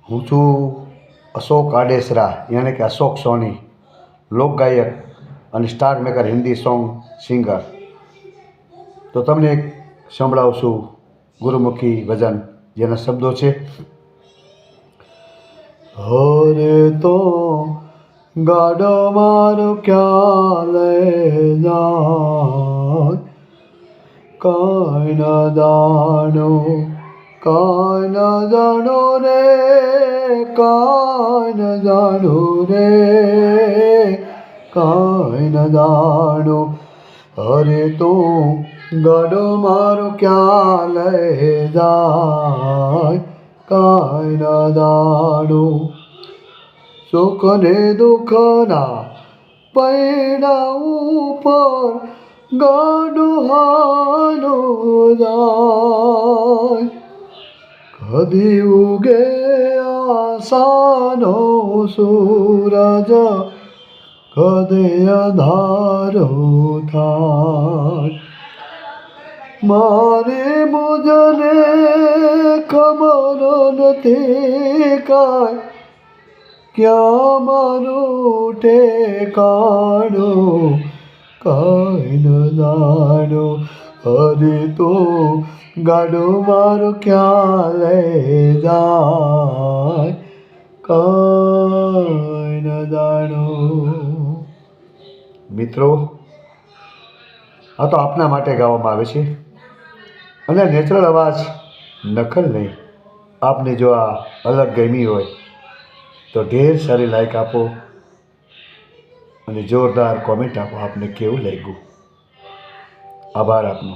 હું છું અશોક આડેસરા યાની કે અશોક સોની, લોક ગાયક અને star maker Hindi song singer. તો તમને એક સંભળાવું છું ગુરુમુખી ભજન, જેના શબ્દો છે: હરે તો ગાડો મારો ક્યાં લઈ જાય, કાંઈ ન જાણો કાંઈ ન જાણો રે, કાંઈ ન જાણો રે, કાંઈ ન જાણો. હરે તો ગાડો મારો ક્યાં લઈ જાય, કાંઈ ન જાણો. સુખ ને દુઃખના પૈડા ઉપર ગાડો હાલો જાય. કદી ઉગે આશાનો સૂરજ, કદી અંધારો થાય. મારે મુજને ખબર નથી કાંઈ, ક્યાં મારું ઠેકાણું, કાંઈ ન જાણો. હરે તો ગાડો મારો ક્યાં લઈ જાય, કાંઈ ન જાણો. મિત્રો, આ તો આપના માટે ગાવામાં આવે છે અને નેચરલ અવાજ, નકલ નહીં. આપને જો આ અલગ ગમી હોય તો ઢેર સારી લાઈક આપો અને જોરદાર કોમેન્ટ આપો. આપને કેવું લાગ્યું? આભાર આપનો.